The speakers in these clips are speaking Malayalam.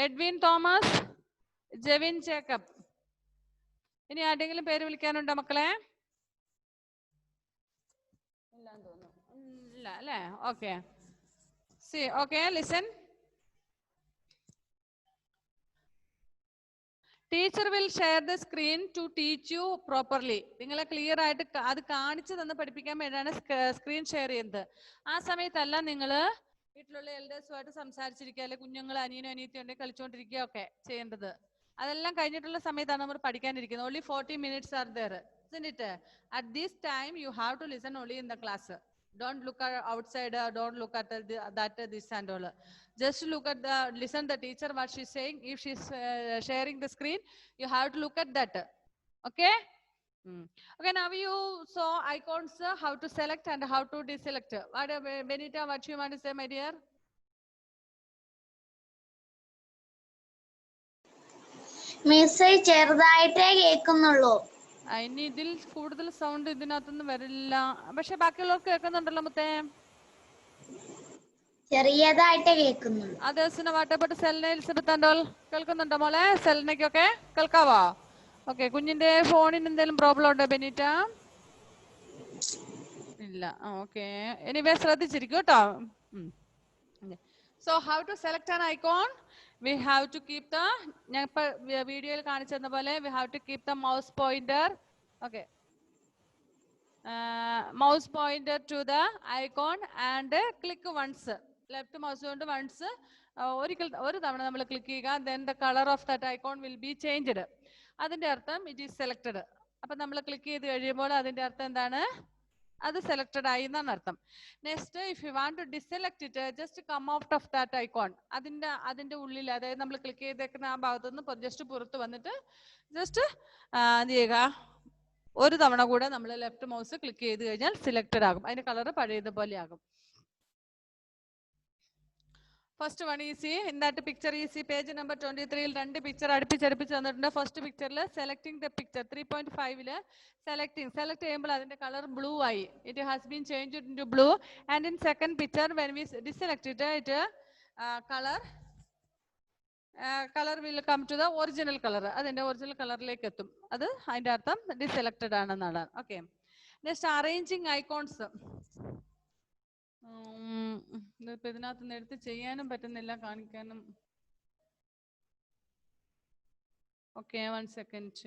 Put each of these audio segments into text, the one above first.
Edwin Thomas, Jevin Jacob. ഇനി ആരുടെങ്കിലും പേര് വിളിക്കാനുണ്ടോ മക്കളെ? ഇല്ലാന്ന് തോന്നുന്നു. ഇല്ല അല്ലേ? Okay. Okay, listen. Teacher will share the screen to teach you properly. നിങ്ങളെ ക്ലിയർ ആയിട്ട് അത് കാണിച്ചു തന്ന് പഠിപ്പിക്കാൻ വേണ്ടിയാണ് സ്ക്രീൻ ഷെയർ ചെയ്യുന്നത്. ആ സമയത്തല്ല നിങ്ങൾ വീട്ടിലുള്ള എൽഡേഴ്സുമായിട്ട് സംസാരിച്ചിരിക്കുക, അല്ലെ കുഞ്ഞുങ്ങൾ അനിയനും അനിയത്തിയും ഉണ്ടെങ്കിൽ കളിച്ചുകൊണ്ടിരിക്കുക ഒക്കെ ചെയ്യേണ്ടത്. അതെല്ലാം കഴിഞ്ഞിട്ടുള്ള സമയത്താണ് നമ്മൾ പഠിക്കാനിരിക്കുന്നത്. Only 40 minutes are there, isn't it? At this time you have to listen only in the class. Don't look at outside, don't look at that this and all. Just look at listen the teacher what she's saying. If she's sharing the screen, you have to look at that. Okay? Okay, now you saw icons, how to select and how to deselect. What Benita, what you want to say, my dear? Miss ചെറുതായിട്ടേ കേൾക്കുന്നുള്ളൂ. ഇനി ഇതിൽ കൂടുതൽ സൗണ്ട് ഇതിനകത്തൊന്നും വരില്ല. പക്ഷെ ബാക്കിയുള്ളവർക്ക് കേൾക്കുന്നുണ്ടല്ലോ മുത്തേ? ചെറിയതായിട്ടേ കേൾക്കുന്നുള്ളൂ. അതേഴ്സിന് വാട്ടപ്പെട്ട് സെലിന എലിസബത്ത് ആൻഡോൾ കേൾക്കുന്നുണ്ടോ മോളെ? സെലിനയ്ക്കൊക്കെ കേൾക്കാവോ? ഓക്കെ. കുഞ്ഞിന്റെ ഫോണിന് എന്തെങ്കിലും പ്രോബ്ലം ഉണ്ടോ ബെനീറ്റ? ഇല്ല. ഓക്കെ. എനിവേ ശ്രദ്ധിച്ചിരിക്കും കേട്ടോ. So how to select an icon? We have to keep the, ഞാൻ ഇപ്പൊ വീഡിയോയിൽ കാണിച്ചെന്ന പോലെ we have to keep the mouse pointer. Okay. Mouse pointer to the icon and click once. Left mouse കൊണ്ട് once ഒരു തവണ നമ്മൾ ക്ലിക്ക് ചെയ്യുക. Then the color of that icon will be changed. അതിന്റെ അർത്ഥം it is selected. അപ്പൊ നമ്മൾ ക്ലിക്ക് ചെയ്ത് കഴിയുമ്പോൾ അതിന്റെ അർത്ഥം എന്താണ്? അത് സെലക്ടഡ് ആയി എന്നാണ് അർത്ഥം. Next, if you want to deselect it, just come out of that icon. അതിന്റെ ഉള്ളിൽ, അതായത് നമ്മൾ ക്ലിക്ക് ചെയ്തേക്കുന്ന ആ ഭാഗത്തു നിന്ന് ജസ്റ്റ് പുറത്ത് വന്നിട്ട് ജസ്റ്റ് എന്ത് ചെയ്യുക, ഒരു തവണ കൂടെ നമ്മൾ ലെഫ്റ്റ് മൗസ് ക്ലിക്ക് ചെയ്ത് കഴിഞ്ഞാൽ സെലക്ടഡ് ആകും. അതിന്റെ കളർ പഴയതുപോലെ ആകും. First one is in that picture is page number 23. രണ്ട് പിക്ചർ അടുപ്പിച്ചടുപ്പിച്ച് തന്നിട്ടുണ്ട്. ഫസ്റ്റ് പിക്ചറിൽ സെലക്ടിങ് ദ പിക്ചർ 3.5 സെലക്ട് ചെയ്യുമ്പോൾ അതിന്റെ കളർ ബ്ലൂ ആയി. It has been changed into blue. And in second picture when we deselect it colour will come to the original colour. അതിന്റെ ഒറിജിനൽ കളറിലേക്ക് എത്തും. അത് അതിന്റെ അർത്ഥം ഡിസെലക്ടഡ് ആണെന്നാണ്. ഓക്കെ. Next, arranging icons. ഇപ്പൊ ഇതിനകത്ത് എടുത്ത് ചെയ്യാനും പറ്റുന്നില്ല, കാണിക്കാനും. Okay, 1 second.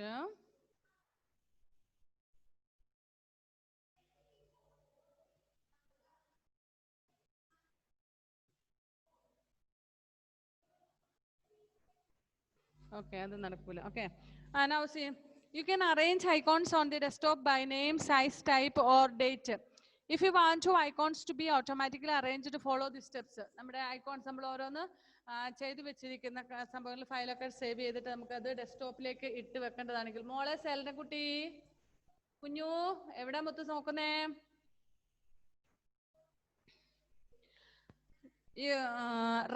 ഓക്കെ, അത് നടക്കൂല. Okay. Now see, you can arrange icons on the desktop by name, size, type or date. If you want your icons to be automatically arranged, to follow the steps. നമ്മുടെ ഐക്കോൺസ് നമ്മൾ ഓരോന്ന് ചെയ്ത് വെച്ചിരിക്കുന്ന സംഭവങ്ങൾ ഫയലൊക്കെ സേവ് ചെയ്തിട്ട് നമുക്കത് ഡെസ്ക്ടോപ്പിലേക്ക് ഇട്ട് വെക്കേണ്ടതാണെങ്കിൽ. മോളെ സെലിന കുട്ടി, കുഞ്ഞു എവിടെ മുത്ത് നോക്കുന്നേ?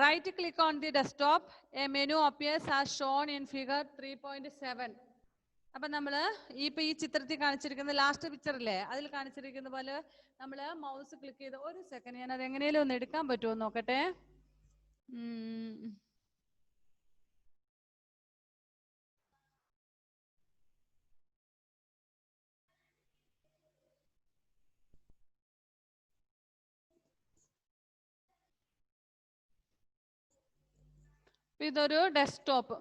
Right click on the desktop. A menu appears as shown in figure 3.7. അപ്പൊ നമ്മള് ഇപ്പൊ ഈ ചിത്രത്തിൽ കാണിച്ചിരിക്കുന്ന ലാസ്റ്റ് പിക്ചർ അല്ലേ, അതിൽ കാണിച്ചിരിക്കുന്ന പോലെ നമ്മള് മൗസ് ക്ലിക്ക് ചെയ്ത്, ഒരു സെക്കൻഡ് ഞാൻ അത് എങ്ങനെയും ഒന്ന് എടുക്കാൻ പറ്റുമോ നോക്കട്ടെ. ഇതൊരു desktop.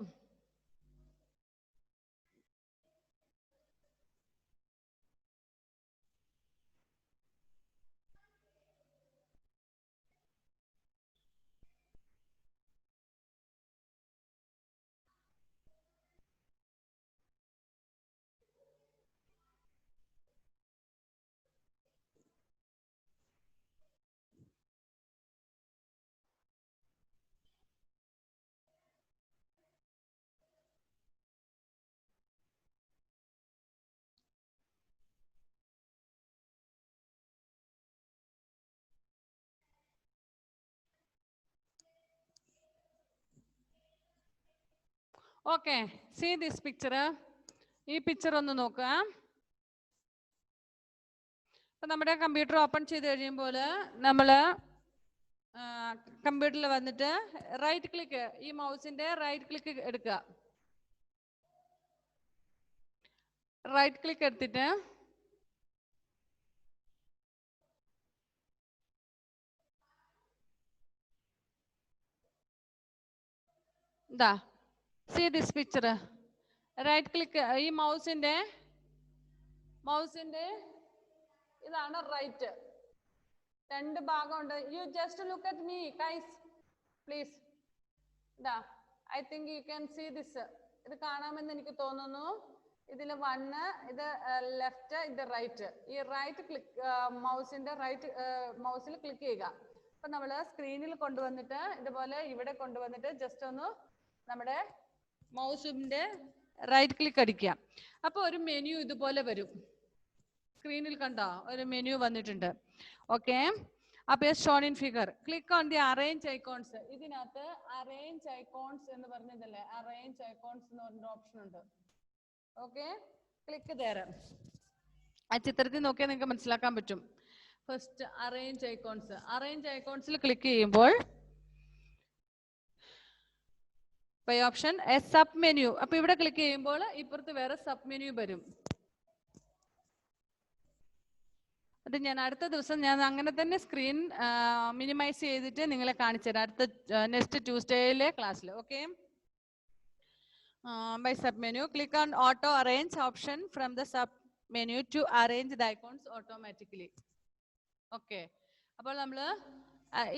Okay, see this picture. ഈ പിക്ചർ ഒന്ന് നോക്കുക. അപ്പൊ നമ്മുടെ കമ്പ്യൂട്ടർ ഓപ്പൺ ചെയ്ത് കഴിയുമ്പോൾ നമ്മള് കമ്പ്യൂട്ടറിൽ വന്നിട്ട് റൈറ്റ് ക്ലിക്ക്, ഈ മൗസിന്റെ റൈറ്റ് ക്ലിക്ക് എടുക്കുക. റൈറ്റ് ക്ലിക്ക് എടുത്തിട്ട് ഇതാ see this picture. Right click, ഈ മൗസിന്റെ ഇതാണ് റൈറ്റ്. രണ്ട് ഭാഗമുണ്ട്. You just look at me guys please. ഇതാ I think you can see this. ഇത് കാണാമെന്ന് എനിക്ക് തോന്നുന്നു. ഇതിൽ 1, ഇത് ലെഫ്റ്റ്, ഇത് റൈറ്റ്. ഈ റൈറ്റ് ക്ലിക്ക് മൗസിന്റെ മൗസിൽ ക്ലിക്ക് ചെയ്യുക. അപ്പൊ നമ്മൾ സ്ക്രീനിൽ കൊണ്ടുവന്നിട്ട് ഇതുപോലെ ഇവിടെ കൊണ്ടുവന്നിട്ട് ജസ്റ്റ് ഒന്ന് നമ്മുടെ മൗസിന്റെ റൈറ്റ് ക്ലിക്ക് അടിക്കുക. അപ്പൊ ഒരു മെനു ഇതുപോലെ വരും. സ്ക്രീനിൽ കണ്ടോ ഒരു മെനു വന്നിട്ടുണ്ട്. ഓക്കെ, അപ്പൊ shown in figure. Click on the arrange icons. ഇതിനകത്ത് അറേഞ്ച് ഐക്കോൺസ് എന്ന് പറഞ്ഞതല്ലേ, അറേഞ്ച് ഐക്കോൺസ് എന്ന് പറഞ്ഞ ഓപ്ഷൻ ഉണ്ട്. ഓക്കെ, ക്ലിക്ക് തേരം. ആ ചിത്രത്തിൽ നോക്കിയാൽ നിങ്ങൾക്ക് മനസ്സിലാക്കാൻ പറ്റും. First arrange icons. അറേഞ്ച് ഐക്കോൺസിൽ ക്ലിക്ക് ചെയ്യുമ്പോൾ by option a sub menu. അപ്പൊ ഇവിടെ ക്ലിക്ക് ചെയ്യുമ്പോൾ ഇപ്പുറത്ത് വേറെ സബ് മെനു വരും. അത് ഞാൻ അടുത്ത ദിവസം ഞാൻ അങ്ങനെ തന്നെ സ്ക്രീൻ മിനിമൈസ് ചെയ്തിട്ട് നിങ്ങളെ കാണിച്ചു തരാം അടുത്ത നെക്സ്റ്റ് ട്യൂസ്ഡേയിലെ ക്ലാസ്സിൽ. Okay, bye sub menu click on auto arrange option from the sub menu to arrange the icons automatically. Okay, അപ്പോൾ നമ്മൾ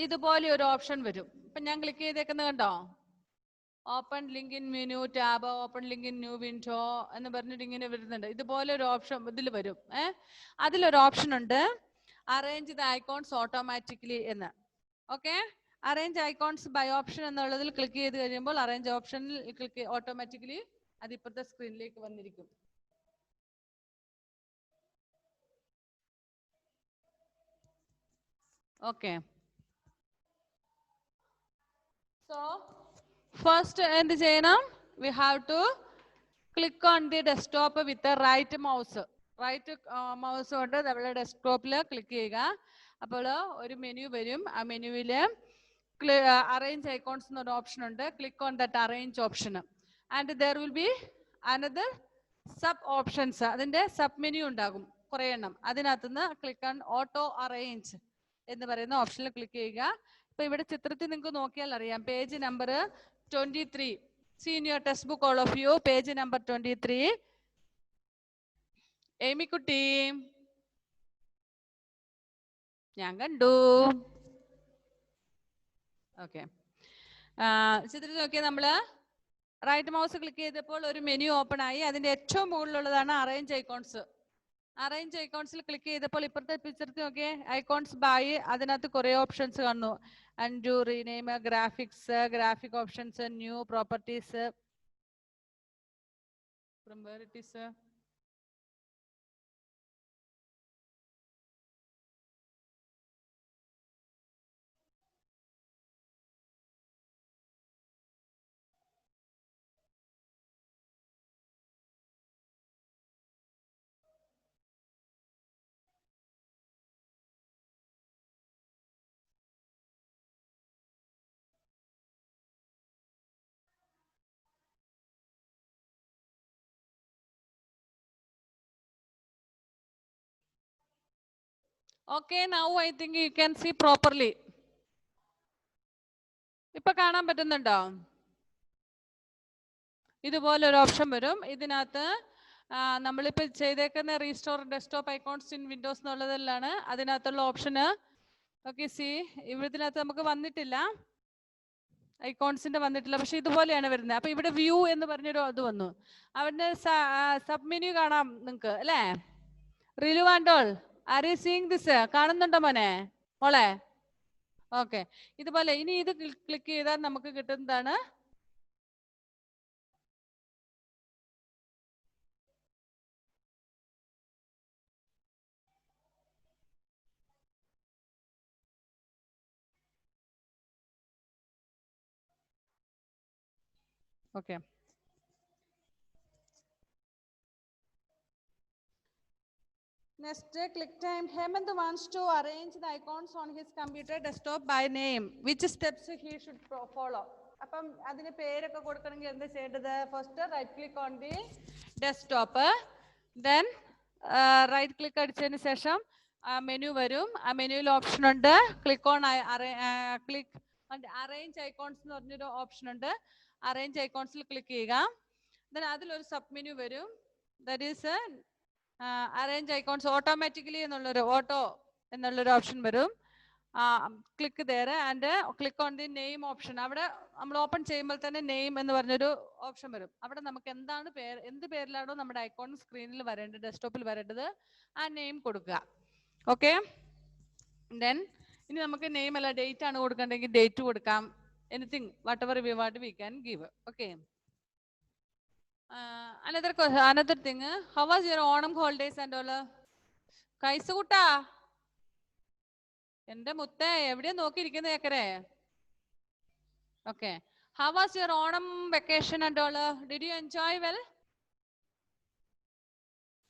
ഇതുപോലെ ഒരു ഓപ്ഷൻ വരും. ഇപ്പൊ ഞാൻ ക്ലിക്ക് ചെയ്തേക്കുന്നത് കണ്ടോ, open link in menu tab, open link in new window എന്ന് പറഞ്ഞിട്ട് ഇങ്ങനെ വരുന്നുണ്ട്. ഇതുപോലെ ഒരു ഓപ്ഷൻ ഇതിൽ വരും. അതിലൊരു ഓപ്ഷൻ ഉണ്ട് അറേഞ്ച് ദ ഐക്കോൺസ് ഓട്ടോമാറ്റിക്കലി എന്ന്. Okay, arrange icons by option എന്നുള്ളതിൽ ക്ലിക്ക് ചെയ്ത് കഴിയുമ്പോൾ അറേഞ്ച് ഓപ്ഷനിൽ ക്ലിക്ക് ഓട്ടോമാറ്റിക്കലി അത് ഇപ്പോഴത്തെ സ്ക്രീനിലേക്ക് വന്നിരിക്കും. ഓക്കെ, സോ ഫസ്റ്റ് എന്ത് ചെയ്യണം, we have to click on the desktop with right mouse. Right mouse കൊണ്ട് നമ്മുടെ ഡെസ്ക്ടോപ്പിൽ ക്ലിക്ക് ചെയ്യുക. അപ്പോൾ ഒരു മെനു വരും. ആ മെനുവിൽ അറേഞ്ച് ഐക്കോൺസ് എന്നൊരു ഓപ്ഷൻ ഉണ്ട്. Click on that arrange option and there will be another sub options. അതിന്റെ സബ് മെനു ഉണ്ടാകും കുറേ എണ്ണം. അതിനകത്തുനിന്ന് ക്ലിക്ക് ഓൺ ഓട്ടോ അറേഞ്ച് എന്ന് പറയുന്ന ഓപ്ഷനിൽ ക്ലിക്ക് ചെയ്യുക. ഇപ്പൊ ഇവിടെ ചിത്രത്തിൽ നിങ്ങൾക്ക് നോക്കിയാൽ അറിയാം page number 23. See in your textbook all of you page number 23. ഏമി കുട്ടി ഞാൻ കണ്ടു. ഓക്കെ, ചിത്രത്തിൽ നോക്കിയാൽ നമ്മള് റൈറ്റ് മൗസ് ക്ലിക്ക് ചെയ്തപ്പോൾ ഒരു മെനു ഓപ്പൺ ആയി. അതിന്റെ ഏറ്റവും മുകളിലുള്ളതാണ് അറേഞ്ച് ഐക്കോൺസ്. അറേഞ്ച് ഐക്കോൺസിൽ ക്ലിക്ക് ചെയ്തപ്പോൾ ഇപ്പുറത്തെ പിക്ചറിൽ നോക്കിയേ ഐക്കോൺസ് ബൈ. അതിനകത്ത് കുറെ ഓപ്ഷൻസ് കാണുന്നു. Undo, rename, graphics, graphic options, new, properties, from where it is. Okay, now I think you can see properly. ഇപ്പൊ കാണാൻ പറ്റുന്നുണ്ടോ? ഇതുപോലെ ഒരു ഓപ്ഷൻ വരും. ഇതിനകത്ത് നമ്മളിപ്പോൾ ചെയ്തേക്കുന്ന restore desktop icons in Windows എന്നുള്ളതിലാണ് അതിനകത്തുള്ള ഓപ്ഷന്. ഓക്കെ, സി ഇതിനകത്ത് നമുക്ക് വന്നിട്ടില്ല, ഐക്കോൺസിന്റെ വന്നിട്ടില്ല, പക്ഷെ ഇതുപോലെയാണ് വരുന്നത്. അപ്പൊ ഇവിടെ വ്യൂ എന്ന് പറഞ്ഞൊരു ഇത് വന്നു. അവന്റെ സബ് മെനു കാണാം നിങ്ങക്ക് അല്ലേ? Rilu and all, are you seeing this? കാണുന്നുണ്ടോ മോനെ മോളെ? ഓക്കെ, ഇതുപോലെ ഇനി ഇത് ക്ലിക്ക് ചെയ്താൽ നമുക്ക് കിട്ടുന്നതാണ് okay. Next, click time. Hemant wants to arrange the icons on his computer desktop by name. Which steps he should follow? അപ്പം അതിന് പേരൊക്കെ കൊടുക്കണമെങ്കിൽ എന്താ ചെയ്യേണ്ടത്? First right click on the desktop, then right click അടിച്ചതിന് ശേഷം മെനു വരും. ആ മെനുവിൽ ഓപ്ഷൻ ഉണ്ട്, click on click arrange icons എന്ന് പറഞ്ഞൊരു ഓപ്ഷൻ ഉണ്ട്. അറേഞ്ച് ഐക്കോൺസിൽ ക്ലിക്ക് ചെയ്യുക. ദെൻ അതിലൊരു സബ് മെനു വരും, that is arrange icons automatically എന്നുള്ളൊരു ഓപ്ഷൻ വരും. Click there and click on the name option. അവിടെ നമ്മൾ ഓപ്പൺ ചെയ്യുമ്പോൾ തന്നെ നെയിം എന്ന് പറഞ്ഞൊരു ഓപ്ഷൻ വരും. അവിടെ നമുക്ക് എന്താണ് പേര്, എന്ത് പേരിലാണോ നമ്മുടെ ഐക്കോൺ സ്ക്രീനിൽ വരേണ്ടത്, ഡെസ്ക്ടോപ്പിൽ വരേണ്ടത്, ആ നെയിം കൊടുക്കുക. ഓക്കെ, ദെൻ ഇനി നമുക്ക് നെയിം അല്ല ഡേറ്റ് ആണ് കൊടുക്കേണ്ടെങ്കിൽ ഡേറ്റ് കൊടുക്കാം. Anything whatever we want we can give. Okay, another thing, how was your Onam holidays and all? കൈസുകുട്ടാ, എന്റെ മുത്തേ എവിടെയാ നോക്കിയിരിക്കുന്ന ഏക്കരെ? Okay, how was your Onam vacation and all? Did you enjoy well?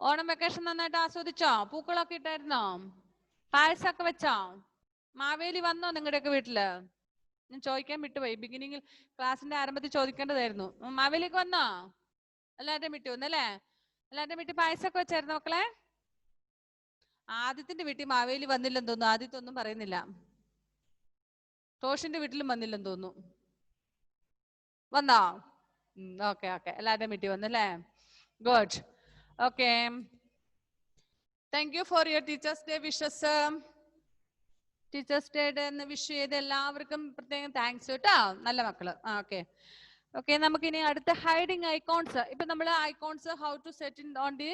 Onam vacation നന്നായിട്ട് ആസ്വദിച്ചോ? പൂക്കളൊക്കെ ഇട്ടായിരുന്നോ? പായസമൊക്കെ വെച്ചോ? മാവേലി വന്നോ നിങ്ങളുടെയൊക്കെ വീട്ടില്? ഞാൻ ചോദിക്കാൻ വിട്ടുപോയി, ബിഗിനിങ്ങിൽ ക്ലാസ്സിന്റെ ആരംഭത്തിൽ ചോദിക്കേണ്ടതായിരുന്നു. മാവേലിക്ക് വന്നോ? എല്ലാവരുടെയും വീട്ടിൽ വന്നല്ലേ? എല്ലാവരുടെയും വീട്ടിൽ പായസമൊക്കെ വെച്ചായിരുന്നു മക്കളെ? ആദിത്യന്റെ വീട്ടിൽ മാവേലി വന്നില്ലെന്ന് തോന്നുന്നു. ആദിത്യ ഒന്നും പറയുന്നില്ല. ടോഷിന്റെ വീട്ടിലും വന്നില്ലെന്ന് തോന്നുന്നു. വന്നോ? ഓക്കെ ഓക്കെ, എല്ലാവരുടെയും വീട്ടിൽ വന്നല്ലേ? Good. Okay, thank you for your teachers day wishes. Teachers day എന്ന് വിഷ് ചെയ്ത് എല്ലാവർക്കും പ്രത്യേകം താങ്ക്സ് കേട്ടോ, നല്ല മക്കള്. ഓക്കെ ഓക്കെ, നമുക്കിനി അടുത്ത ഹൈഡിങ് ഐക്കോൺസ്. ഇപ്പൊ നമ്മൾ icons how to set in on the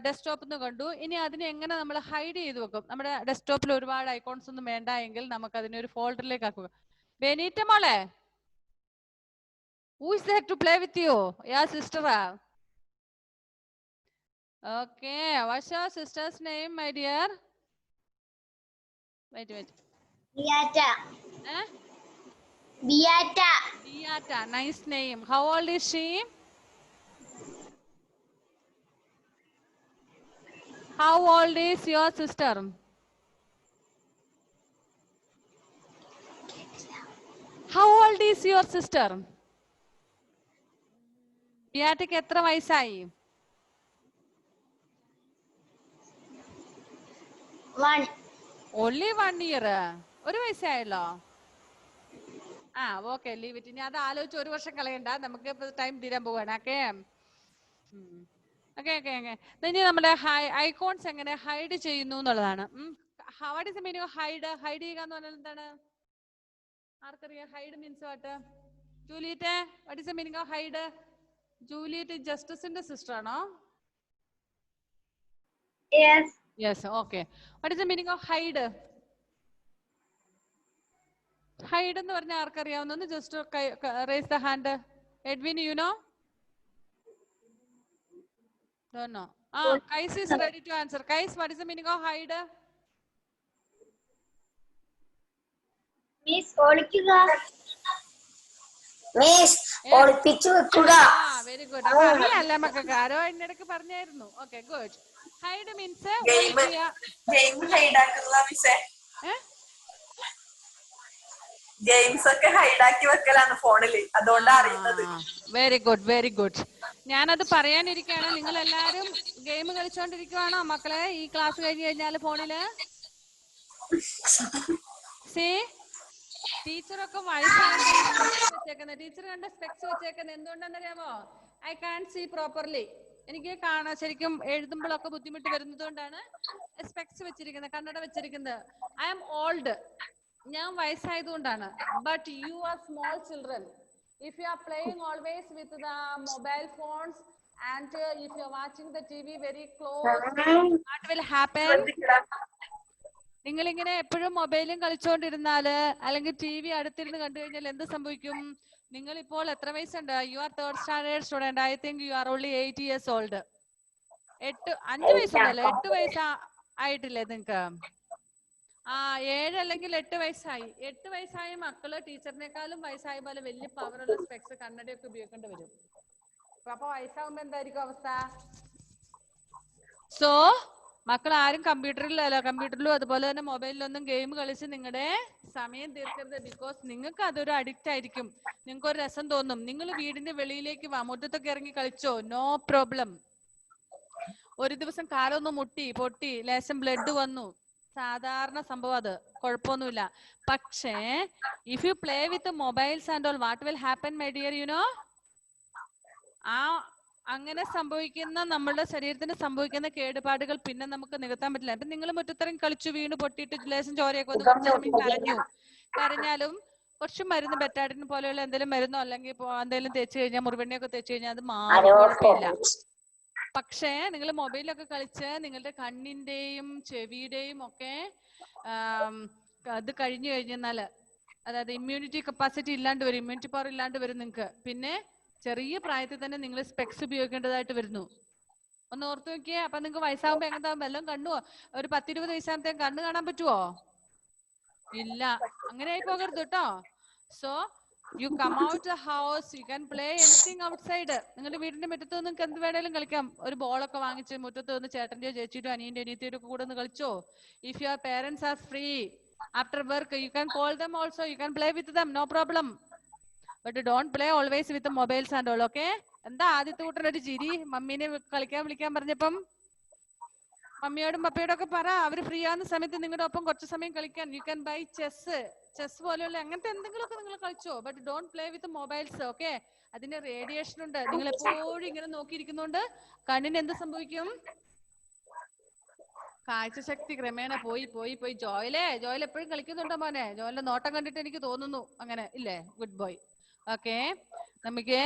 desktop എന്ന് കണ്ടു. ഇനി അതിനെ എങ്ങനെ നമ്മൾ ഹൈഡ് ചെയ്ത് വെക്കും? നമ്മുടെ ഡെസ്ക്ടോപ്പിൽ ഒരുപാട് ഐക്കോൺസ് ഒന്നും വേണ്ട എങ്കിൽ നമുക്ക് അതിനെ ഒരു ഫോൾഡറിലേക്ക് ആക്കുക. ബെനീറ്റ മോളെ, who is there to play with you? Yeah, sister. Okay, what's your sister's name, my dear? Wait. Beata. Eh? Beata. Beata, nice name. How old is she? How old is your sister? How old is your sister? ബിയാറ്റയ്ക്ക് എത്ര വയസ്സായി? 1. Only 1 year. ഒരു വയസ്സായല്ലോ. Okay, leave it. ഇനി അത് ആലോചിച്ച് ഒരു വർഷം കളയണ്ട, നമുക്ക് ടൈം തീരാൻ പോവാണ്. Okay okay okay okay. ഇനി നമ്മുടെ ഐക്കോൺസ് എങ്ങനെ ഹൈഡ് ചെയ്യുന്നു എന്നുള്ളതാണ്. What is the meaning of hide? Hide ചെയ്യുക എന്ന് പറഞ്ഞാൽ എന്താണ്? ആർക്കറിയാം hide means what? Juliet, what is the meaning of hide? Juliet ജസ്റ്റിസിന്റെ സിസ്റ്റർ ആണോ? Yes. Yes, okay. What is the meaning of hide? Hide എന്ന് പറഞ്ഞാൽ ആർക്കറിയാവുന്ന? Just raise the hand. Edwin, you know? Don't know. Kais is ready to answer. Kais, what is the meaning of hide? Miss, ഒളിക്കുക. Miss, ഒളിപ്പിച്ചു വെക്കുക. Very good. അപ്പൊ അറിയാല്ല മക്കൾക്ക്, ആരോ എന്നിടക്ക് പറഞ്ഞായിരുന്നു. Okay, good. Hide means games ഒക്കെ ഹൈഡാക്കി വെക്കലാണ് ഫോണില്, അതുകൊണ്ടാണ് അറിയുന്നത്. Very good, very good. ഞാനത് പറയാനിരിക്കുകയാണ്. നിങ്ങൾ എല്ലാരും ഗെയിം കളിച്ചോണ്ടിരിക്കുവാണോ മക്കളെ ഈ ക്ലാസ് കഴിഞ്ഞ് കഴിഞ്ഞാല് ഫോണില്? ടീച്ചറൊക്കെ വയസ്സായിരിക്കുന്നത്. ടീച്ചർ കണ്ട സ്പെക്സ് വെച്ചേക്കുന്നത് എന്തുകൊണ്ടാണെന്നറിയാമോ? I can see properly. എനിക്ക് കാണാൻ ശരിക്കും എഴുതുമ്പോഴൊക്കെ ബുദ്ധിമുട്ട് വരുന്നത് കൊണ്ടാണ് സ്പെക്സ് വെച്ചിരിക്കുന്നത്, കണ്ണട വെച്ചിരിക്കുന്നത്. ഐ ആം ഓൾഡ്, ഞാൻ വയസ്സായതുകൊണ്ടാണ്. But you are small children. If you are playing always with the mobile phones and if you are watching the T V very close, what will happen? നിങ്ങളിങ്ങനെ എപ്പോഴും മൊബൈലും കളിച്ചുകൊണ്ടിരുന്നാല് അല്ലെങ്കിൽ ടി വി അടുത്തിരുന്ന് കണ്ടു കഴിഞ്ഞാൽ എന്ത് സംഭവിക്കും? നിങ്ങൾ ഇപ്പോൾ എത്ര വയസ്സുണ്ട്? You are 3rd standard student. I think you are only 8 years old. 5 വയസ്സുണ്ടല്ലോ, 8 വയസ്സ് ആയിട്ടില്ലേ നിങ്ങക്ക്? 7 അല്ലെങ്കിൽ 8 വയസ്സായി. 8 വയസ്സായ മക്കള് ടീച്ചറിനേക്കാളും വയസ്സായ പോലെ വലിയ പവറുള്ള സ്പെക്സ് കണ്ണടയൊക്കെ ഉപയോഗിക്കേണ്ടി വരും. അപ്പൊ വയസ്സാകുമ്പോ എന്തായിരിക്കും അവസ്ഥ? സോ മക്കൾ ആരും കമ്പ്യൂട്ടറിലും അതുപോലെ തന്നെ മൊബൈലിലൊന്നും ഗെയിം കളിച്ച് നിങ്ങളുടെ സമയം തീർക്കരുത്. ബിക്കോസ് നിങ്ങൾക്ക് അതൊരു അഡിക്റ്റ് ആയിരിക്കും. നിങ്ങൾക്ക് ഒരു രസം തോന്നും. നിങ്ങൾ വീടിന്റെ വെളിയിലേക്ക് വാ, മുറ്റത്തൊക്കെ ഇറങ്ങി കളിച്ചോ, നോ പ്രോബ്ലം. ഒരു ദിവസം കാലൊന്ന് പൊട്ടി ലേശം ബ്ലഡ് വന്നു, സാധാരണ സംഭവം, അത് കുഴപ്പമൊന്നുമില്ല. പക്ഷേ if you play with mobiles and all, what will happen my dear, you know? അങ്ങനെ സംഭവിക്കുന്ന നമ്മളുടെ ശരീരത്തിന് സംഭവിക്കുന്ന കേടുപാടുകൾ പിന്നെ നമുക്ക് നികത്താൻ പറ്റില്ല. അപ്പൊ നിങ്ങൾ മുറ്റത്തിറങ്ങി കളിച്ചു, വീണ് പൊട്ടിയിട്ട് ലേശം ചോരയൊക്കെ വന്നു, കുറച്ച് സമയം കരഞ്ഞാലും കുറച്ച് മരുന്ന്, ബെറ്റാഡിൻ പോലെയുള്ള എന്തെങ്കിലും മരുന്നോ അല്ലെങ്കിൽ എന്തെങ്കിലും തേച്ച് കഴിഞ്ഞാൽ, മുറിവെണ്ണയൊക്കെ തേച്ച് കഴിഞ്ഞാൽ അത് മാറും, കുഴപ്പമില്ല. പക്ഷേ നിങ്ങൾ മൊബൈലൊക്കെ കളിച്ച് നിങ്ങളുടെ കണ്ണിന്റെയും ചെവിയുടെയും ഒക്കെ അത് കഴിഞ്ഞു കഴിഞ്ഞാൽ, അതായത് ഇമ്മ്യൂണിറ്റി കപ്പാസിറ്റി ഇല്ലാണ്ട് വരും, ഇമ്മ്യൂണിറ്റി പവർ ഇല്ലാണ്ട് വരും നിങ്ങൾക്ക്. പിന്നെ ചെറിയ പ്രായത്തിൽ തന്നെ നിങ്ങൾ സ്പെക്സ് ഉപയോഗിക്കേണ്ടതായിട്ട് വരുന്നു. ഒന്ന് ഓർത്തു നോക്കിയേ. അപ്പൊ നിങ്ങൾക്ക് വയസ്സാകുമ്പോ എങ്ങനത്താകുമ്പോ എല്ലാം കണ്ണു, ഒരു 10-20 വയസ്സാകുമ്പത്തേക്കും കണ്ണ് കാണാൻ പറ്റുമോ? ഇല്ല. അങ്ങനെ ആയി പോകരുത് കേട്ടോ. So you come out the house, you can play anything outside. നിങ്ങളുടെ വീടിന്റെ മുറ്റത്ത് നിങ്ങൾക്ക് എന്ത് വേണേലും കളിക്കാം. ഒരു ബോളൊക്കെ വാങ്ങിച്ച് മുറ്റത്ത് നിന്ന് ചേട്ടന്റെയോ ചേച്ചിയോ അനിയന്റെ അനിയത്തിയോ കൂടെ ഒന്ന് കളിച്ചോ. If your parents are free after work, you can call them also, you can play with them, no problem. But don't play always with the mobiles and all, okay? എന്താ ആദ്യത്തെ കൂട്ടനൊരു ചിരി? മമ്മീനെ വിളിക്കാൻ പറഞ്ഞപ്പം മമ്മിയോടും പപ്പയോടും ഒക്കെ പറ, അവര് ഫ്രീ ആവുന്ന സമയത്ത് നിങ്ങളുടെ ഒപ്പം കുറച്ച് സമയം കളിക്കാൻ. യു ക്യാൻ ബൈ ചെസ് പോലെയുള്ള അങ്ങനത്തെ എന്തെങ്കിലുമൊക്കെ നിങ്ങൾ കളിച്ചോ. But don't play with mobiles, okay? അതിന്റെ റേഡിയേഷൻ ഉണ്ട്. നിങ്ങൾ എപ്പോഴും ഇങ്ങനെ നോക്കിയിരിക്കുന്നോണ്ട് കണ്ണിന് എന്ത് സംഭവിക്കും? കാഴ്ചശക്തി ക്രമേണ പോയി. ജോയൽ എപ്പോഴും കളിക്കുന്നുണ്ടോ മോനെ? ജോയലിന്റെ നോട്ടം കണ്ടിട്ട് എനിക്ക് തോന്നുന്നു അങ്ങനെ, ഇല്ലേ? Good boy. ഓക്കെ, നമുക്ക്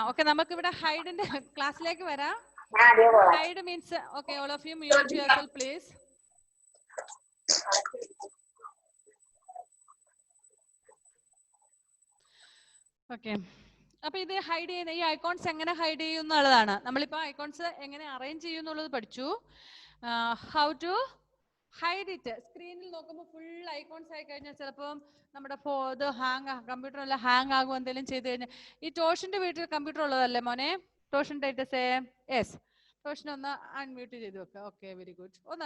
ഓക്കെ, നമുക്ക് ഇവിടെ ഹൈഡിന്റെ ക്ലാസ്സിലേക്ക് വരാം. Hide means, okay, all of you mute yourself please. Okay, അപ്പൊ ഇത് ഹൈഡ് ചെയ്യുന്ന ഈ ഐക്കോൺസ് എങ്ങനെ ഹൈഡ് ചെയ്യും എന്നുള്ളതാണ്. നമ്മളിപ്പോ ഐക്കോൺസ് എങ്ങനെ അറേഞ്ച് ചെയ്യും എന്നുള്ളത് പഠിച്ചു. How to hide it. സ്ക്രീനിൽ നോക്കുമ്പോൾ ഫുൾ ഐക്കോൺസ് ആയി കഴിഞ്ഞാൽ ചിലപ്പോൾ നമ്മുടെ ഇത് കമ്പ്യൂട്ടറെല്ലാം ഹാങ് ആകും, എന്തെങ്കിലും ചെയ്ത് കഴിഞ്ഞാൽ. ഈ ടോഷിന്റെ വീട്ടിൽ കമ്പ്യൂട്ടർ ഉള്ളതല്ലേ മോനെ? ടോഷൻ ടൈറ്റസേ? യെസ്. ടോഷിനെ ഒന്ന് അൺമ്യൂട്ട് ചെയ്ത് വെക്കാം. Okay, very good. ഒന്ന്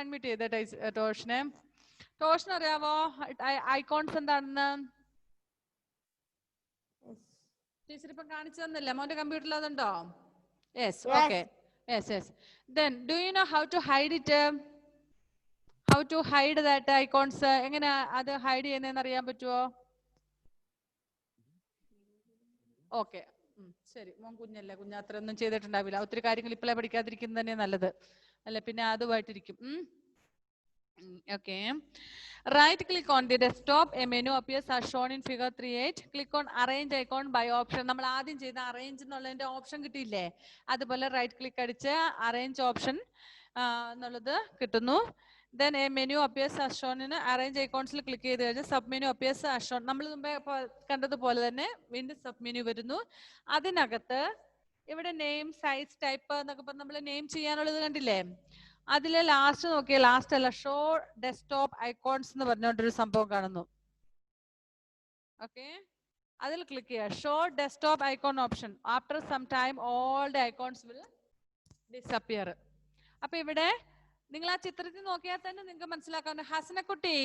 അൺമ്യൂട്ട് ചെയ്ത ടോഷിനെ. അറിയാവോ ഐക്കോൺസ് എന്താണെന്ന്? ടീച്ചർ ഇപ്പൊ കാണിച്ചു തന്നില്ല, മോന്റെ കമ്പ്യൂട്ടറിൽ അതുണ്ടോ? Yes. Okay, yes. Then do you know how to hide it? How to hide that icons? എങ്ങനെ അത് ഹൈഡ് ചെയ്യുന്നതെന്ന് അറിയാൻ പറ്റുമോ? ഓക്കെ, ശരി. മോൻ കുഞ്ഞല്ലേ, അത്രയൊന്നും ചെയ്തിട്ടുണ്ടാവില്ല. ഒത്തിരി കാര്യങ്ങൾ ഇപ്പോഴേ പഠിക്കാതിരിക്കുന്നത് തന്നെ നല്ലത് അല്ലെ, പിന്നെ അതുമായിട്ടിരിക്കും. Okay, right click on the desktop, a menu appears as shown in figure 3.8. click on arrange icon by option. നമ്മൾ ആദ്യം ചെയ്ത arrange എന്നുള്ളതിന്റെ ഓപ്ഷൻ കിട്ടിയില്ലേ, അതുപോലെ റൈറ്റ് ക്ലിക്ക് അടിച്ച് arrange ഓപ്ഷൻ എന്നുള്ളത് കിട്ടുന്നു. then a menu appears as shown in arrange iconsൽ ക്ലിക്ക് ചെയ്ത് കഴിഞ്ഞാൽ sub menu appears as shown. നമ്മൾ മുമ്പേ കണ്ടതുപോലെ തന്നെ വീണ്ടും sub menu വരുന്നു. അതിനകത്ത് ഇവിടെ നെയിം, സൈസ്, ടൈപ്പ് എന്നൊക്കെ പറഞ്ഞ് നമ്മൾ നെയിം ചെയ്യാനുള്ളത് കണ്ടില്ലേ? അതിലെ ലാസ്റ്റ് നോക്കിയാൽ, ലാസ്റ്റ് അല്ല, ഷോ ഡെസ്ക്ടോപ്പ് ഐക്കോൺസ് എന്ന് പറഞ്ഞുകൊണ്ടൊരു സംഭവം കാണുന്നു. ഓക്കെ, അതിൽ ക്ലിക്ക് ചെയ്യുക. Show desktop icon option. After some time all the icons will disappear. അപ്പൊ ഇവിടെ നിങ്ങൾ ആ ചിത്രത്തിൽ നോക്കിയാൽ തന്നെ നിങ്ങൾക്ക് മനസ്സിലാക്കാവുന്ന ഹസ്നക്കുട്ടി,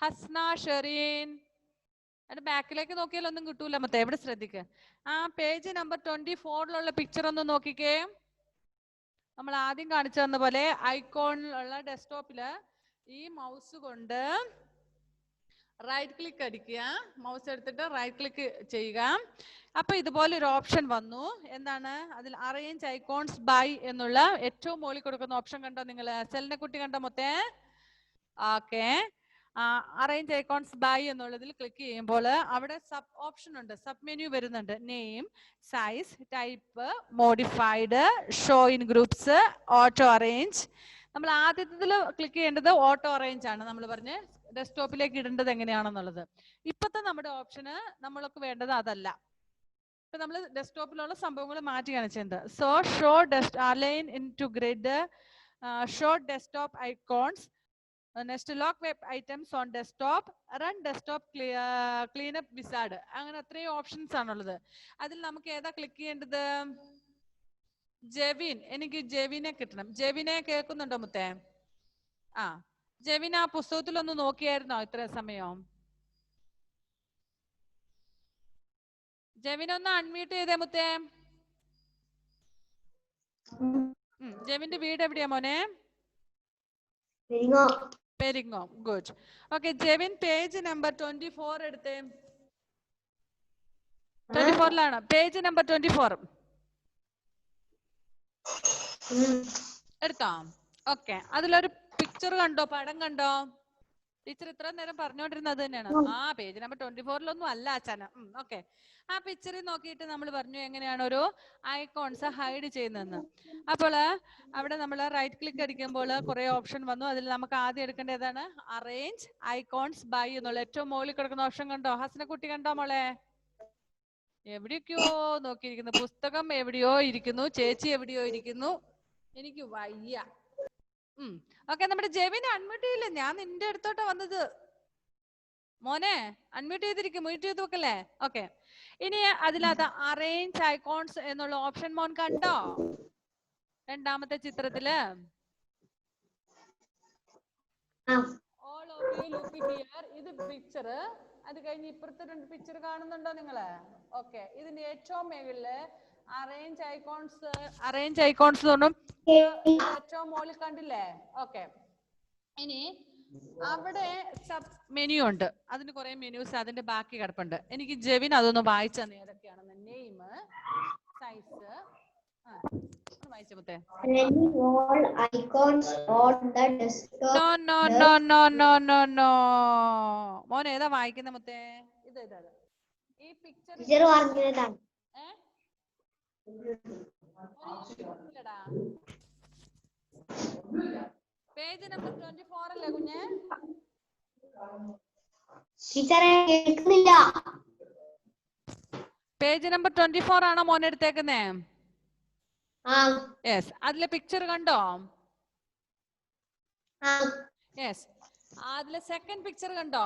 ഹസ്ന, ഷെറീൻ, അതിന്റെ ബാക്കിലേക്ക് നോക്കിയാൽ ഒന്നും കിട്ടൂല. മൊത്തം എവിടെ ശ്രദ്ധിക്കുക. ആ പേജ് നമ്പർ 24 പിക്ചർ ഒന്ന് നോക്കിക്കേ. നമ്മൾ ആദ്യം കാണിച്ചു തന്ന പോലെ ഐക്കോണിലുള്ള ഡെസ്ക്ടോപ്പില് ഈ മൗസ് കൊണ്ട് റൈറ്റ് ക്ലിക്ക് അടിക്കുക. മൗസ് എടുത്തിട്ട് റൈറ്റ് ക്ലിക്ക് ചെയ്യുക. അപ്പൊ ഇതുപോലെ ഒരു ഓപ്ഷൻ വന്നു. എന്താണ്? അതിൽ അറേഞ്ച് ഐക്കോൺസ് ബൈ എന്നുള്ള ഏറ്റവും മുകളിൽ കൊടുക്കുന്ന ഓപ്ഷൻ കണ്ടോ നിങ്ങൾ? സെലിനെ കുട്ടി കണ്ടോ മൊത്തേ? ഓക്കെ, അറേഞ്ച് ഐക്കോൺസ് ബൈ എന്നുള്ളതിൽ ക്ലിക്ക് ചെയ്യുമ്പോൾ അവിടെ സബ് ഓപ്ഷൻ ഉണ്ട്, സബ് മെനു വരുന്നുണ്ട്. Name, size, type, modified, show in groups, auto arrange. നമ്മൾ ആദ്യത്തിൽ ക്ലിക്ക് ചെയ്യേണ്ടത് ഓട്ടോ അറേഞ്ച് ആണ്. നമ്മൾ പറഞ്ഞ് ഡെസ്ക്ടോപ്പിലേക്ക് ഇടേണ്ടത് എങ്ങനെയാണെന്നുള്ളത്. ഇപ്പത്തെ നമ്മുടെ ഓപ്ഷന് നമ്മൾക്ക് വേണ്ടത് അതല്ല. ഇപ്പൊ നമ്മൾ ഡെസ്ക്ടോപ്പിലുള്ള സംഭവങ്ങൾ മാറ്റി കാണിച്ചത്. So show align into grid, show desktop icons, next lock web items on desktop, run desktop cleanup wizard. അങ്ങനെ അത്രയും ഓപ്ഷൻസ് ആണുള്ളത്. അതിൽ നമുക്ക് ഏതാ ക്ലിക്ക് ചെയ്യേണ്ടത്? ജെവിൻ, എനിക്ക് ജെവിനെ കിട്ടണം. ജെവിനെ കേൾക്കുന്നുണ്ടോ മുത്തേ? ആ ജെവിൻ ആ പുസ്തകത്തിലൊന്ന് നോക്കിയായിരുന്നോ ഇത്ര സമയം? ജെവിൻ ഒന്ന് അൺമ്യൂട്ട് ചെയ്തേ മുത്തേ. ജെവിന്റെ വീട് എവിടെയാ മോനെ? Peringome. Good. Okay Jevin page number 24 എടുത്തേ. 24ലാണ് പേജ് നമ്പർ 24 എടുത്തോ? ഓക്കെ അതിലൊരു പിക്ചർ കണ്ടോ, പടം കണ്ടോ? ടീച്ചർ ഇത്ര നേരം പറഞ്ഞുകൊണ്ടിരുന്നത് തന്നെയാണ്. ആ പേജ് നമ്പർ 24ലൊന്നും അല്ല അച്ഛന. ഓക്കെ ആ പിക്ചറിൽ നോക്കിയിട്ട് നമ്മൾ പറഞ്ഞു എങ്ങനെയാണ് ഒരു ഐക്കോൺസ് ഹൈഡ് ചെയ്യുന്നതെന്ന്. അപ്പോൾ അവിടെ നമ്മൾ റൈറ്റ് ക്ലിക്ക് അടിക്കുമ്പോൾ കുറെ ഓപ്ഷൻ വന്നു. അതിൽ നമുക്ക് ആദ്യം എടുക്കേണ്ട ഏതാണ്? അറേഞ്ച് ഐക്കോൺസ് ബൈ എന്നുള്ള ഏറ്റവും മുകളിൽ കിടക്കുന്ന ഓപ്ഷൻ കണ്ടോ? ഹസനക്കുട്ടി കണ്ടോ മോളെ? എവിടെയൊക്കെയോ നോക്കിയിരിക്കുന്നു. പുസ്തകം എവിടെയോ ഇരിക്കുന്നു, ചേച്ചി എവിടെയോ ഇരിക്കുന്നു. എനിക്ക് വയ്യ. ഓക്കെ നമ്മുടെ ജെവിനെ അൺമ്യൂട്ട് ചെയ്യില്ല. ഞാൻ നിന്റെ അടുത്തോട്ടാ വന്നത്. മോനെ അൺമ്യൂട്ട് ചെയ്തിരിക്കും, മ്യൂട്ട് ചെയ്ത് വെക്കല്ലേ? ഓക്കെ ഇനി അതിനകത്ത് അറേഞ്ച് ഐക്കോൺസ് എന്നുള്ള ഓപ്ഷൻ മോൻ കണ്ടോ? രണ്ടാമത്തെ ചിത്രത്തില് all of you look here. ഇത് പിക്ചർ. അത് കഴിഞ്ഞ് ഇപ്പുറത്തെ രണ്ട് പിക്ചർ കാണുന്നുണ്ടോ നിങ്ങള്? ഓക്കെ ഇതിന്റെ ഏറ്റവും മേളില് അറേഞ്ച് ഐക്കോൺസ് തോന്നും ഏറ്റവും മുകളിൽ കണ്ടില്ലേ? ഓക്കെ ഇനി അവിടെ സബ് മെനു ഉണ്ട്. അതിന് കുറെ മെനൂസ് അതിന്റെ ബാക്കി കിടപ്പുണ്ട്. എനിക്ക് ജെവിൻ അതൊന്ന് വായിച്ചു തന്നെ ഏതൊക്കെയാണെന്ന്. നെയിം, സൈസ്, വായിച്ച മുത്തേ. നോ മോൻ ഏതാ വായിക്കുന്ന മുത്തേ? ഇത് ഈ പിക്ചർ പേജ് നമ്പർ 24 അല്ലേ കുഞ്ഞെ? പേജ് നമ്പർ 24 ആണോ മോൻ എടുത്തേക്കുന്നേ? യെസ്. അതിലെ പിക്ചർ കണ്ടോ? യെസ്. അതിലെ സെക്കൻഡ് പിക്ചർ കണ്ടോ?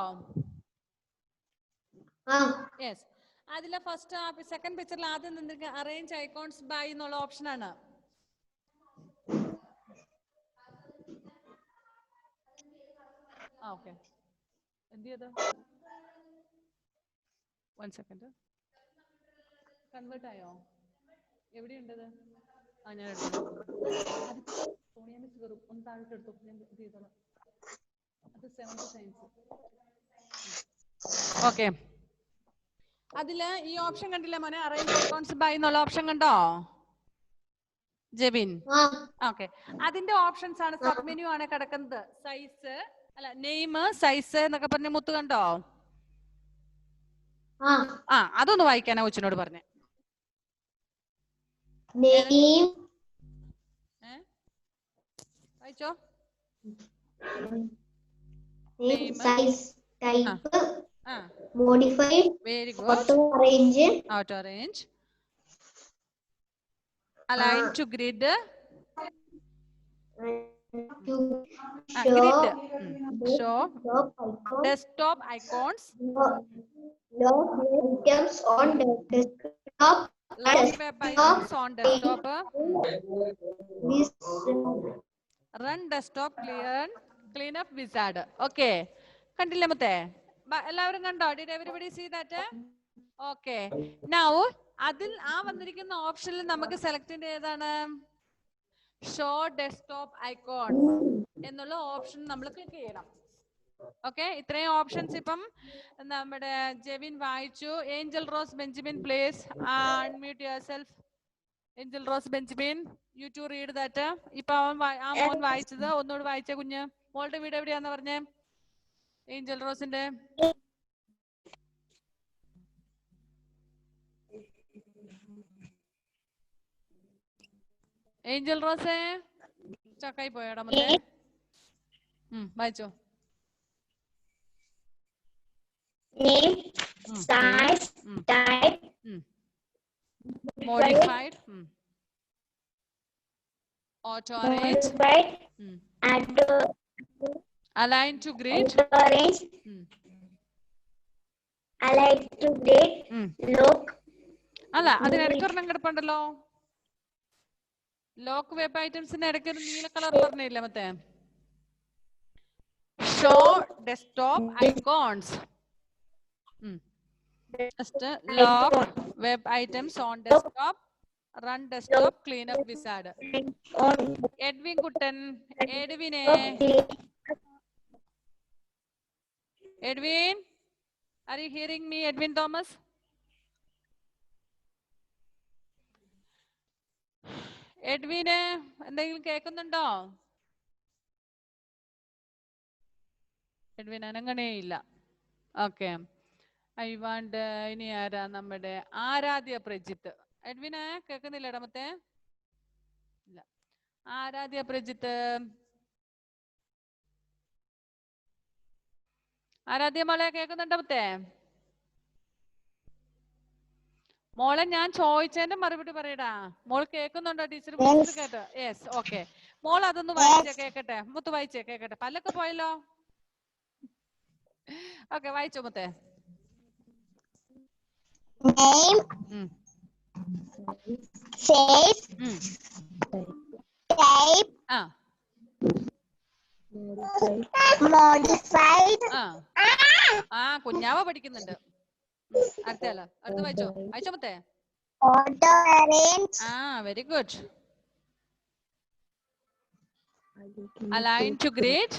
യെസ്. അതിലെ ഫസ്റ്റ് സെക്കൻഡ് പിക്ചറിൽ ആദ്യം നിന്നിട്ട് അറേഞ്ച് ഐക്കോൺസ് ബൈ എന്നുള്ള ഓപ്ഷൻ ആണ്. ഓക്കെ എന്ത് ചെയ്ത്? 1 സെക്കൻഡ്. കൺവേർട്ട് ആയോ? എവിടെയുണ്ടത്? ഞാൻ എടുത്തു. സോണിയ മിസ് കയറും. ഒന്ന് താഴോട്ട് എടുത്തു. ഞാൻ ഇത് ചെയ്തോളാം. അത് 7th സയൻസ്. ഓക്കെ അതില് ഈ ഓപ്ഷൻ കണ്ടില്ലേ മോനെ? അറേഞ്ച് ഐക്കോൺസ് ബൈ എന്നുള്ള ഓപ്ഷൻ കണ്ടോ ജെവിൻ? ഓക്കെ അതിന്റെ ഓപ്ഷൻസ് ആണ്, സബ് മെനു ആണ് കിടക്കുന്നത്. സൈസ് അല്ല നെയിം, സൈസ് എന്നൊക്കെ പറഞ്ഞ മുത്ത് കണ്ടോ? അതൊന്ന് വായിക്കാനാ കൊച്ചിനോട് പറഞ്ഞേ. വായിച്ചോ. Modified, very good. Auto arrange, align to grid, show desktop icons, load items on desktop, load web icons on desktop, run desktop clean up wizard. Okay കണ്ടില്ലേ മുത്തേ? എല്ലാവരും കണ്ടോ? Did everybody see that? Okay now അതിൽ വന്നിരിക്കുന്ന ഓപ്ഷനിൽ നമുക്ക് സെലക്ട് ചെയ്യേണ്ട ഏതാണ്? ഷോ ഡെസ്ക്ടോപ്പ് ഐക്കോൺ എന്നുള്ള ഓപ്ഷൻ നമ്മൾ ക്ലിക്ക് ചെയ്യണം. ഓക്കെ ഇത്രയും ഓപ്ഷൻസ് ഇപ്പം നമ്മുടെ ജെവിൻ വായിച്ചു. Angel Rose Benjamin please unmute yourself. Angel Rose Benjamin you to read that. ഇപ്പൊ മോൻ വായിച്ചത് ഒന്നുകൂടി വായിച്ച കുഞ്ഞ്. മോളുടെ വീട് എവിടെയാന്ന് പറഞ്ഞേ? ഏഞ്ചൽ റോസിന്റെ ഏഞ്ചൽ റോസേ ചക്കായി പോയടാ മുത്തേ. വായിച്ചോ. name, size, type, modified, auto arrange, align to grid, align to grid, look. അല്ല അതിനിടയ്ക്കൊരെണ്ണം കിടപ്പുണ്ടല്ലോ. ലോക്ക് വെബ് ഐറ്റംസിന്റെ ഇടയ്ക്ക് ഒരു നീല കളർ പറഞ്ഞില്ല മറ്റേ show desktop icons. Just lock web items on desktop, run desktop cleanup wizard. Edwin Kutten, Edwin, are you hearing me, Edwin Thomas? Edwin, എന്തെങ്കിലും കേൾക്കുന്നുണ്ടോ? എഡ്വിൻ അനങ്ങണേ ഇല്ല. ഓക്കെ, ഐ വാണ്ട് ഇനി ആരാ? നമ്മുടെ ആരാധ്യ പ്രജിത്ത്. എഡ്വിനെ കേൾക്കുന്നില്ല ഇടമത്തെ? ഇല്ല. ആരാധ്യ പ്രജിത്ത്, ആരാധ്യ മോളെ കേൾക്കുന്നുണ്ടോ മത്തേ? മോളെ ഞാൻ ചോദിച്ചതിന്റെ മറുപടി പറയടാ. മോൾ കേൾക്കുന്നുണ്ടോ? ടീച്ചർ കേട്ടോ? Yes, okay. മോൾ അതൊന്ന് വായിച്ചേ കേക്കട്ടെ. മുത്ത് വായിച്ചേ കേക്കട്ടെ. പല്ലൊക്കെ പോയല്ലോ. ഓക്കെ, വായിച്ചോ മുത്തേ. Name, face, type, modified. കുഞ്ഞാവ പഠിക്കുന്നുണ്ട്. അടുത്ത വായിച്ചോ. വായിച്ചോ മുത്തേ. Auto arrange. Very good. Align to grid.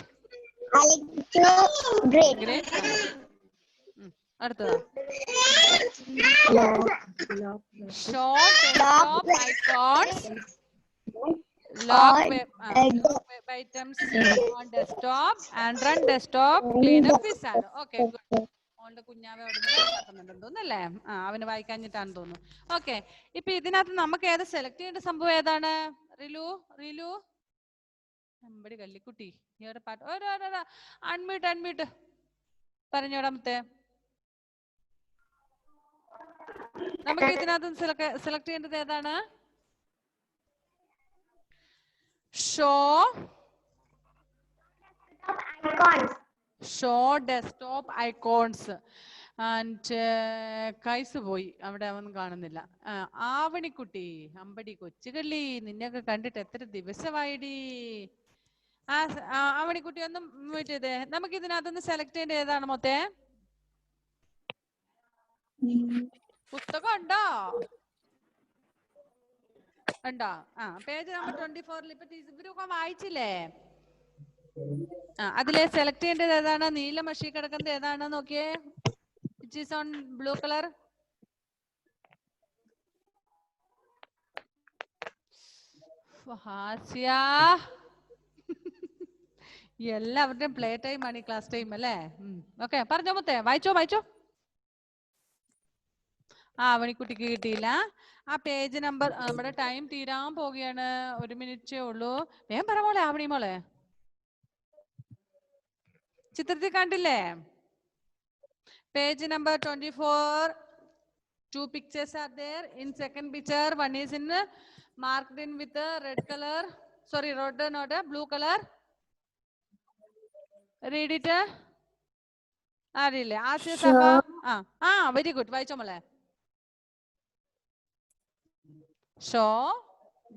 Great. അടുത്തതാ. Show desktop icons. Lock web items on desktop and run desktop cleanup wizard. Okay, good. മോളുടെ കുഞ്ഞാവെ തോന്നുന്നല്ലേ? അവന് വായിക്കാഞ്ഞിട്ടാണെന്ന് തോന്നുന്നു. ഓക്കെ, ഇപ്പൊ ഇതിനകത്ത് നമുക്ക് ഏത് സെലക്ട് ചെയ്യേണ്ട സംഭവം ഏതാണ്? റിലു അമ്പടി കല്ലിക്കുട്ടി, നീ ഒരു പാട്ട് അൺമ്യൂട്ട് പറഞ്ഞോടാമത്തെ. നമുക്ക് ഇതിനകത്ത് സെലക്ട് ചെയ്യേണ്ടത് ഏതാണ്? Show desktop icons. ആൻഡ് കൈസ് പോയി, അവിടെ അവൻ കാണുന്നില്ല. ആവണിക്കുട്ടി, അമ്പടി കൊച്ചുകള്ളി, നിന്നെയൊക്കെ കണ്ടിട്ട് എത്ര ദിവസമായിടി. ആവണിക്കുട്ടി ഒന്നും വെയിറ്റ് ചെയ്തേ. നമുക്ക് ഇതിനകത്തൊന്ന് സെലക്ട് ചെയ്യേണ്ട ഏതാണ് മൊത്തേ? പുസ്തകം ഉണ്ടോ? പേജ് നമ്പർ 24 ഇപ്പൊ ഇവരൊക്കെ വായിച്ചില്ലേ? അതിലെ സെലക്ട് ചെയ്യേണ്ടത് ഏതാണ്? നീല മഷി കിടക്കുന്നത് ഏതാണ് നോക്കിയേ. Which is on blue colour. എല്ലാവരുടെയും പ്ലേ ടൈം ആണ്, ക്ലാസ് ടൈം അല്ലേ? ഓക്കെ, പറഞ്ഞോ മുത്തേ. വായിച്ചോ. അവണിക്കുട്ടിക്ക് കിട്ടിയില്ല. ആ പേജ് നമ്പർ, നമ്മുടെ ടൈം തീരാൻ പോവുകയാണ്. 1 മിനിറ്റേ ഉള്ളൂ. വേഗം പറ മോളെ. ആവണി മോളെ, ചിത്രത്തിൽ കണ്ടില്ലേ? Page number 24. 2 pictures are there. In second picture, one is in marked in with a red color. Sorry, red not a blue color. Read it. അറിയില്ലേ? ആസിയ സഭ. Very good. വായിച്ചോ മോളെ. Show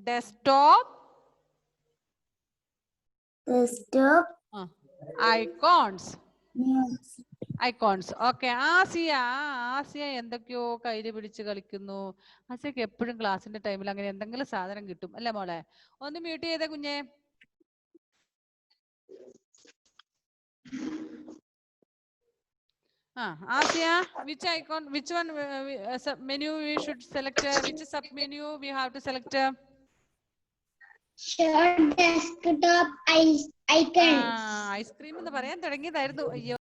desktop icons. Okay, Asiya എന്തൊക്കെയോ കയ്യില് പിടിച്ച് കളിക്കുന്നു. ആസിയക്ക് എപ്പോഴും ക്ലാസ്സിന്റെ ടൈമിൽ അങ്ങനെ എന്തെങ്കിലും സാധനം കിട്ടും അല്ലേ മോളെ? ഒന്ന് മ്യൂട്ട് ചെയ്തേ കുഞ്ഞെ. Asia, which icon, which one menu we should select? Which sub menu we have to select? Show desktop icons. Ice cream എന്ന് പറയാൻ തുടങ്ങിയതായിരുന്നു. അയ്യോ.